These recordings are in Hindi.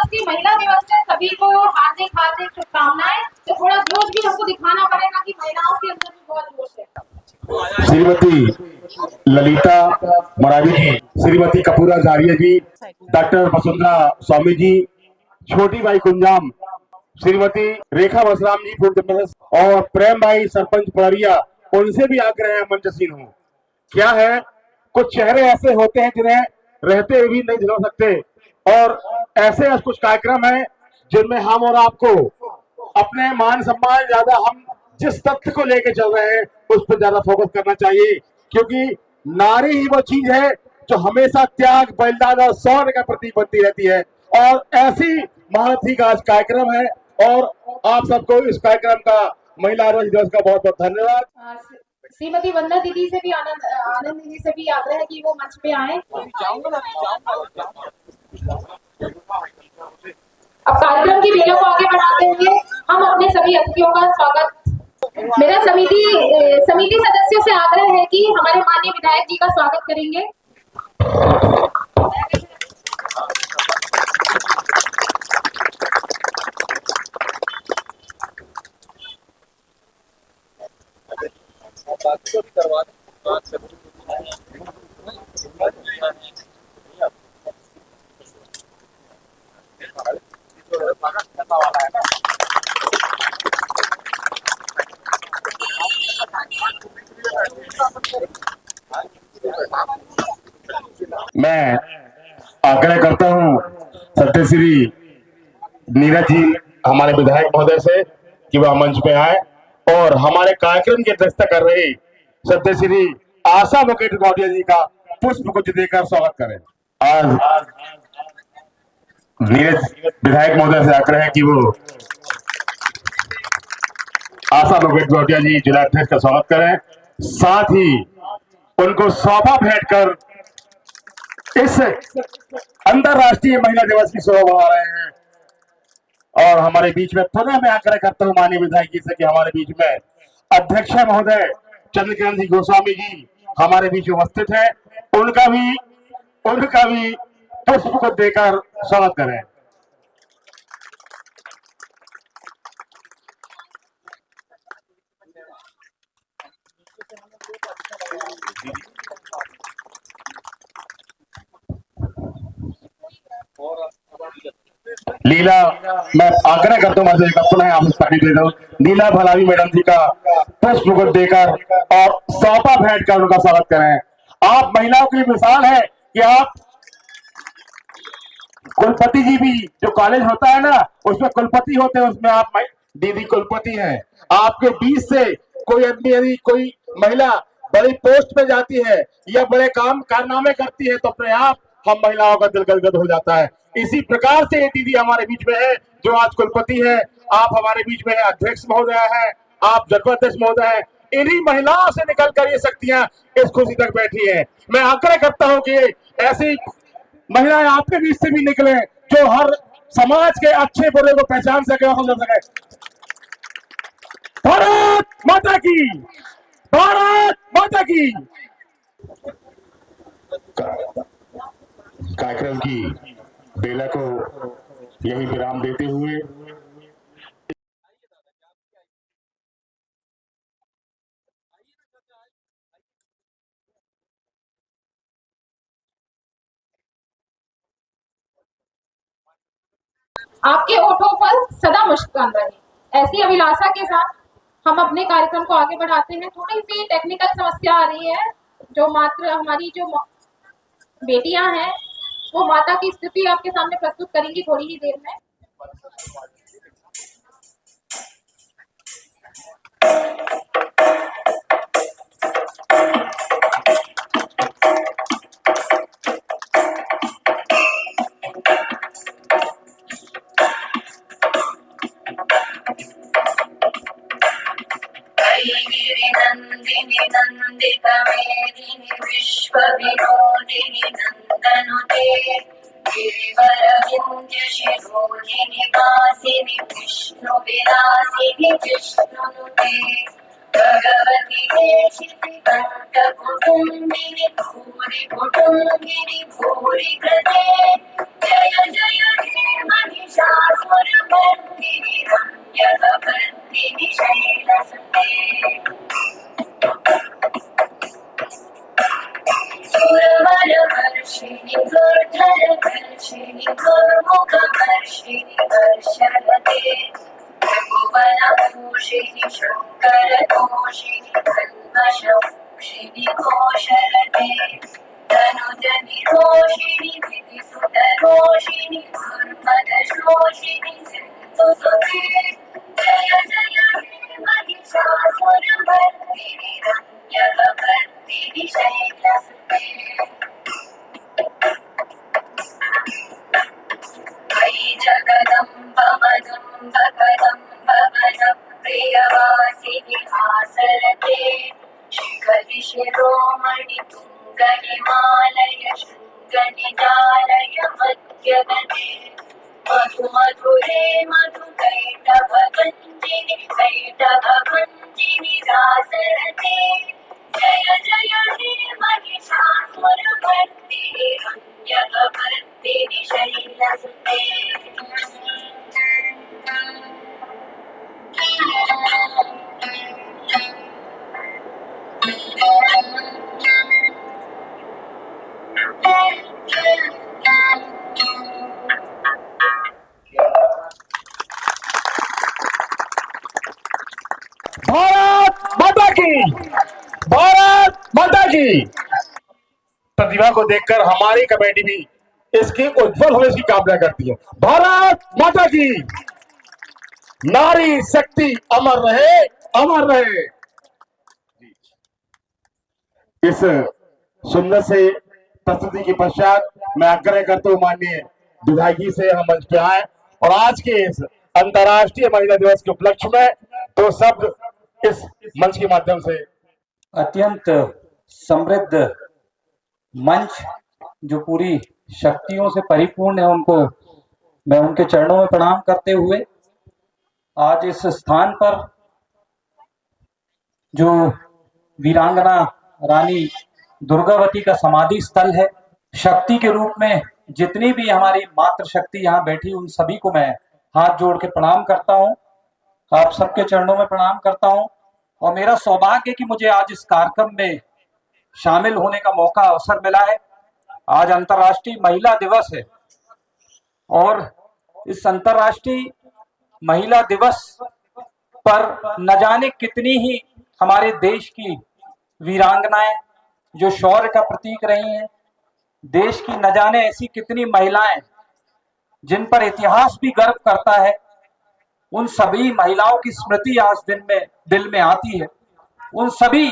अंतर्राष्ट्रीय महिला दिवस है, सभी को हार्दिक हार्दिक शुभकामनाएं। तो थोड़ा जोश भी हमको दिखाना पड़ेगा कि महिलाओं के अंदर भी बहुत जोश है। श्रीमती ललिता मरावी जी, श्रीमती कपूरा जारिया जी, डॉक्टर वसुंधरा स्वामी जी, छोटी भाई कुंजाम, श्रीमती रेखा वसराम जी और प्रेम भाई सरपंच पड़रिया, उनसे भी आग्रह है मंचसीन हो। क्या है, कुछ चेहरे ऐसे होते हैं जिन्हें रहते हुए भी नहीं झुला सकते, और ऐसे कुछ कार्यक्रम हैं जिनमें हम और आपको अपने मान सम्मान ज्यादा, हम जिस तथ्य को लेके चल रहे हैं उस पर ज्यादा फोकस करना चाहिए, क्योंकि नारी ही वो चीज है जो हमेशा त्याग, बलिदान और शौर्य का प्रतीक बनती रहती है। और ऐसी महारथी का आज कार्यक्रम है, और आप सबको इस कार्यक्रम का, महिला दिवस का बहुत बहुत धन्यवाद। श्रीमती वंदना दीदी से भी आनंद दीदी से भी आग्रह है कि वो मंच पे आए। अब कार्यक्रम की बेला को आगे बढ़ाते हुए हम अपने सभी अतिथियों का स्वागत, मेरा समिति सदस्यों से आग्रह है कि हमारे माननीय विधायक जी का स्वागत करेंगे। मैं आग्रह करता हूं सत्यश्री नीरज जी, हमारे विधायक महोदय से, कि वह मंच पे आए और हमारे कार्यक्रम की अध्यक्षता कर रही सत्यश्री आशा मुकेश गौड़िया जी का पुष्प गुच्छ देकर स्वागत करें। आज नीरज विधायक महोदय से आग्रह है कि वो आशा मुकेश गौड़िया जी जिला अध्यक्ष का स्वागत करें, साथ ही उनको सौंपा भेंट कर इस अंतरराष्ट्रीय महिला दिवस की शोभा बढ़ा रहे हैं। और हमारे बीच में पुनः मैं आग्रह करता हूं माननीय विधायक जी से कि हमारे बीच में अध्यक्ष महोदय चंद्रकिरण जी गोस्वामी जी हमारे बीच उपस्थित है, उनका भी पुष्प को देकर स्वागत करें। लीला, मैं आग्रह करता हूं पुनः आप देता हूं, लीला भलावी मैडम जी का पुष्प को देकर और सौंपा भेंट कर उनका स्वागत करें। आप महिलाओं की मिसाल है कि आप, कुलपति जी भी, जो कॉलेज होता है ना उसमें कुलपति होते हैं, उसमें आप दीदी कुलपति हैं। आपके बीच से कोई आदमी, यदि कोई महिला बड़ी पोस्ट पे जाती है या बड़े कारनामे करती है तो अपने आप हम महिलाओं का दिल गदगद हो जाता है। इसी प्रकार से ये दीदी हमारे बीच में है जो आज कुलपति है, आप हमारे बीच में है, अध्यक्ष महोदय है, आप जनपद महोदय है। इन्हीं महिलाओं से निकलकर ये शक्तियां इस खुशी तक बैठी है। मैं आग्रह करता हूं कि ऐसी महिलाएं आपके बीच से भी निकले जो हर समाज के अच्छे बुरे को पहचान सके और समझ सके। भारत माता की, भारत माता की। कार्यक्रम की बेला को यही विराम देते हुए आपके ओठों पर सदा मुस्कान रहे, ऐसी अभिलाषा के साथ हम अपने कार्यक्रम को आगे बढ़ाते हैं। थोड़ी सी टेक्निकल समस्या आ रही है, जो मात्र हमारी जो बेटियां हैं वो माता की स्तुति आपके सामने प्रस्तुत करेंगी थोड़ी ही देर में। नंदिनी नंदित मेदिनी विश्व विनोदिनी नंदनुते गिरिवर विंध्य शिरोधिनी वासिनी विष्णु विलासिनी विष्णुनुते भगवती देशिति कंठ कुटुंबिनी भूरि कुटुंबिनी भूरि कृते जय जय हे महिषासुरमर्दिनि रम्यकपर्दिनि शैलसुते सुरवरवर्षिणि दुर्धरवर्षिणि दुर्मुखवर्षिणि वर्षरते त्रिभुवनभूषिणि शङ्करदोषिणि कल्मषभूषिणि घोषरते तनुजनिरोषिणि विधिसुतरोषिणि दुर्मदशोषिणि सिन्धुसुते जय जय हे महिषासुरमर्दिनि रम्यकपर्दिनि शैलसुते मयि जगदम्ब मदम्ब कदम्ब वद प्रियवासिनि हासरते शिखरि शिरोमणि तुङ्ग हिमालय शृङ्गनिजालय मध्यगते मधु मधुरे मधुकैटभगञ्जिनि कैटभगञ्जिनि रासरते जय जय हे महिषासुरमर्दिनि रम्यकपर्दिनि शैलसुते भारत माता की, भारत माता की। प्रतिभा को देखकर हमारी कमेटी भी इसके उज्जवल भविष्य की कामना करती है। भारत माता की, नारी शक्ति अमर रहे, अमर रहे। इस सुंदर से प्रस्तुति के पश्चात मैं आग्रह करता हूँ माननीय विधायकी से हम मंच पे आए और आज के इस अंतर्राष्ट्रीय महिला दिवस के उपलक्ष्य में दो शब्द इस मंच के माध्यम से। अत्यंत समृद्ध मंच जो पूरी शक्तियों से परिपूर्ण है, उनको मैं उनके चरणों में प्रणाम करते हुए आज इस स्थान पर जो वीरांगना रानी दुर्गावती का समाधि स्थल है, शक्ति के रूप में जितनी भी हमारी मातृ शक्ति यहाँ बैठी, उन सभी को मैं हाथ जोड़ के प्रणाम करता हूँ। आप सबके चरणों में प्रणाम करता हूँ और मेरा सौभाग्य कि मुझे आज इस कार्यक्रम में शामिल होने का मौका अवसर मिला है। आज अंतर्राष्ट्रीय महिला दिवस है और इस अंतर्राष्ट्रीय महिला दिवस पर न जाने कितनी ही हमारे देश की वीरांगनाएं जो शौर्य का प्रतीक रही हैं, देश की न जाने ऐसी कितनी महिलाएं जिन पर इतिहास भी गर्व करता है, उन सभी महिलाओं की स्मृति आज दिल में आती है। उन सभी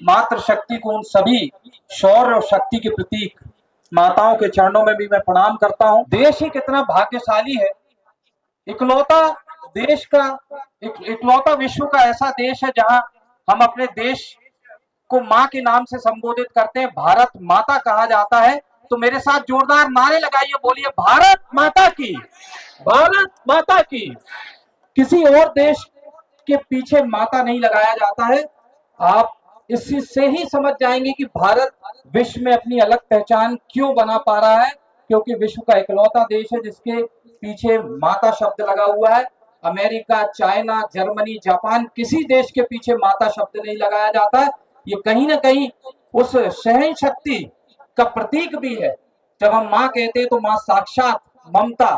मातृ शक्ति को, उन सभी शौर्य और शक्ति के प्रतीक माताओं के चरणों में भी मैं प्रणाम करता हूं। देश ही कितना भाग्यशाली है, इकलौता देश का इकलौता विश्व का ऐसा देश है जहां हम अपने देश को माँ के नाम से संबोधित करते हैं, भारत माता कहा जाता है। तो मेरे साथ जोरदार नारे लगाइए, बोलिए भारत माता की, भारत माता की। किसी और देश के पीछे माता नहीं लगाया जाता है। आप इसी से ही समझ जाएंगे कि भारत विश्व में अपनी अलग पहचान क्यों बना पा रहा है, क्योंकि विश्व का इकलौता देश है जिसके पीछे माता शब्द लगा हुआ है। अमेरिका, चाइना, जर्मनी, जापान, किसी देश के पीछे माता शब्द नहीं लगाया जाता है। ये कहीं ना कहीं उस सहन शक्ति का प्रतीक भी है। जब हम माँ कहते हैं तो माँ साक्षात ममता,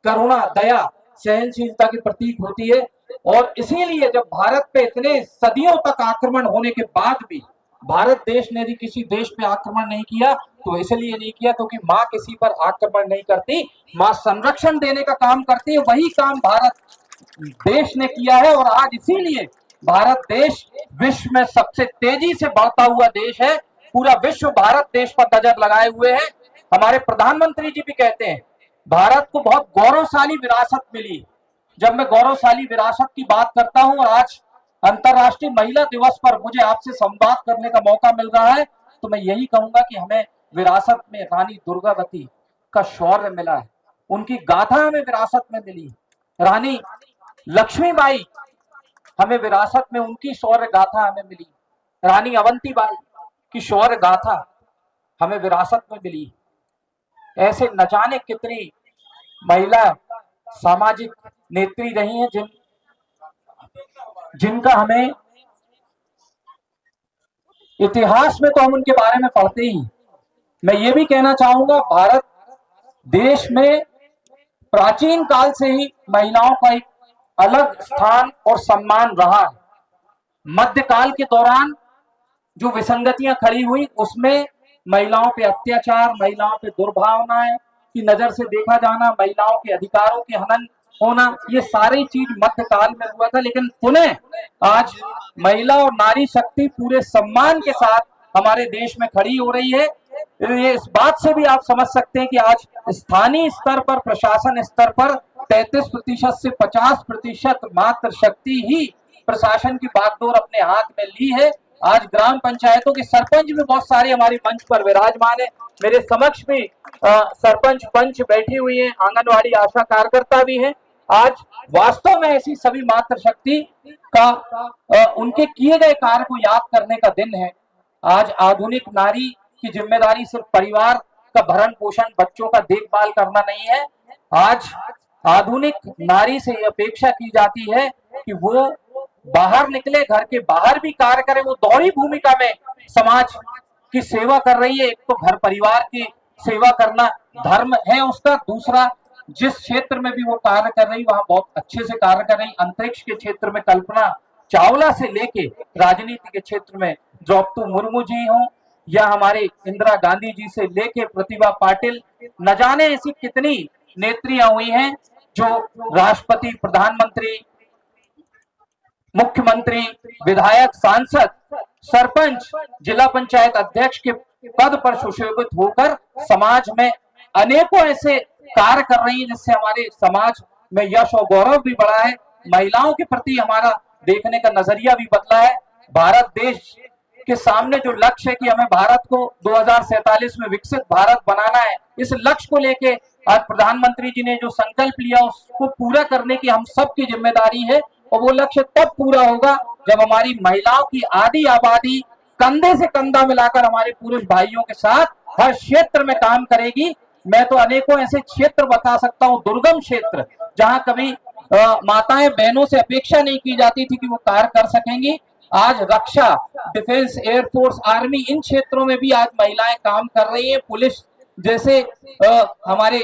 करुणा, दया, सहनशीलता की प्रतीक होती है। और इसीलिए जब भारत पे इतने सदियों तक आक्रमण होने के बाद भी भारत देश ने भी किसी देश पे आक्रमण नहीं किया, तो इसलिए नहीं किया क्योंकि माँ किसी पर आक्रमण नहीं करती, माँ संरक्षण देने का काम करती है। वही काम भारत देश ने किया है और आज इसीलिए भारत देश विश्व में सबसे तेजी से बढ़ता हुआ देश है। पूरा विश्व भारत देश पर नजर लगाए हुए है। हमारे प्रधानमंत्री जी भी कहते हैं भारत को बहुत गौरवशाली विरासत मिली। जब मैं गौरवशाली विरासत की बात करता हूं और आज अंतर्राष्ट्रीय महिला दिवस पर मुझे आपसे संवाद करने का मौका मिल रहा है, तो मैं यही कहूंगा कि हमें विरासत में रानी दुर्गावती का शौर्य मिला है, उनकी गाथा हमें विरासत में मिली। रानी लक्ष्मीबाई हमें विरासत में उनकी शौर्य गाथा हमें मिली। रानी अवंतीबाई की शौर्य गाथा हमें विरासत में मिली। ऐसे न जाने कितनी महिला सामाजिक नेत्री रही हैं, जिनका हमें इतिहास में तो हम उनके बारे में पढ़ते ही। मैं ये भी कहना चाहूंगा, भारत देश में प्राचीन काल से ही महिलाओं का एक अलग स्थान और सम्मान रहा है। मध्यकाल के दौरान जो विसंगतियां खड़ी हुई, उसमें महिलाओं पे अत्याचार, महिलाओं पे दुर्भावनाएं की नजर से देखा जाना, महिलाओं के अधिकारों के हनन होना, ये सारी चीज मध्यकाल में हुआ था। लेकिन पुनः आज महिला और नारी शक्ति पूरे सम्मान के साथ हमारे देश में खड़ी हो रही है। ये इस बात से भी आप समझ सकते हैं कि आज स्थानीय स्तर पर, प्रशासन स्तर पर 33% से 50% मात्र शक्ति ही प्रशासन की बागडोर अपने हाथ में ली है। आज ग्राम पंचायतों के सरपंच भी बहुत सारे हमारे मंच पर विराजमान है। मेरे समक्ष भी सरपंच पंच बैठी हुई है, आंगनवाड़ी आशा कार्यकर्ता भी है। आज वास्तव में ऐसी सभी मातृ शक्ति का उनके किए गए कार्य को याद करने का दिन है। आज आधुनिक नारी की जिम्मेदारी सिर्फ परिवार का भरण पोषण, बच्चों का देखभाल करना नहीं है। आज आधुनिक नारी से अपेक्षा की जाती है कि वो बाहर निकले, घर के बाहर भी कार्य करे। वो दोहरी भूमिका में समाज की सेवा कर रही है। एक तो घर परिवार की सेवा करना धर्म है उसका, दूसरा जिस क्षेत्र में भी वो कार्य कर रही, वहां बहुत अच्छे से कार्य कर रही। अंतरिक्ष के क्षेत्र में कल्पना चावला से लेके राजनीति के क्षेत्र में द्रौपदी मुर्मू जी हो, या हमारे इंदिरा गांधी जी से लेके प्रतिभा पाटिल, न जाने ऐसी कितनी नेत्रियां हुई हैं जो राष्ट्रपति, प्रधानमंत्री, मुख्यमंत्री, विधायक, सांसद, सरपंच, जिला पंचायत अध्यक्ष के पद पर सुशोभित होकर समाज में अनेकों ऐसे कार्य कर रही है, जिससे हमारे समाज में यश और गौरव भी बढ़ा है। महिलाओं के प्रति हमारा देखने का नजरिया भी बदला है। भारत देश के सामने जो लक्ष्य है कि हमें भारत को 2047 में विकसित भारत बनाना है, इस लक्ष्य को लेके आज प्रधानमंत्री जी ने जो संकल्प लिया, उसको पूरा करने की हम सबकी जिम्मेदारी है। और वो लक्ष्य तब पूरा होगा जब हमारी महिलाओं की आधी आबादी कंधे से कंधा मिलाकर हमारे पुरुष भाइयों के साथ हर क्षेत्र में काम करेगी। मैं तो अनेकों ऐसे क्षेत्र बता सकता हूँ, दुर्गम क्षेत्र, जहां कभी माताएं बहनों से अपेक्षा नहीं की जाती थी कि वो कार्य कर सकेंगी। आज रक्षा, डिफेंस, एयरफोर्स, आर्मी, इन क्षेत्रों में भी आज महिलाएं काम कर रही हैं। पुलिस जैसे हमारे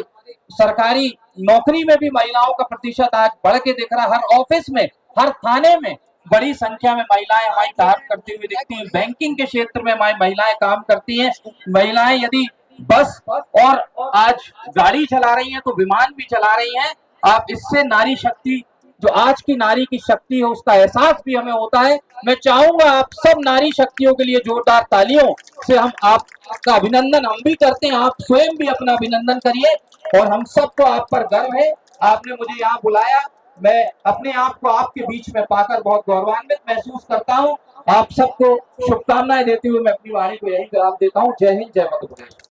सरकारी नौकरी में भी महिलाओं का प्रतिशत आज बढ़ के दिख रहा है। हर ऑफिस में, हर थाने में बड़ी संख्या में महिलाएं हमारी काम करती हुई दिखती हैं। बैंकिंग के क्षेत्र में हमारी महिलाएं काम करती हैं। महिलाएं यदि बस और आज गाड़ी चला रही हैं तो विमान भी चला रही हैं। आप इससे नारी शक्ति, जो आज की नारी की शक्ति है, उसका एहसास भी हमें होता है। मैं चाहूंगा आप सब नारी शक्तियों के लिए जोरदार तालियों से हम आपका अभिनंदन हम भी करते हैं, आप स्वयं भी अपना अभिनंदन करिए। और हम सबको आप पर गर्व है, आपने मुझे यहाँ बुलाया। मैं अपने आप को आपके बीच में पाकर बहुत गौरवान्वित महसूस करता हूँ। आप सबको शुभकामनाएं देते हुए मैं अपनी वाणी को यही विराम देता हूँ। जय हिंद, जय मध्य प्रदेश।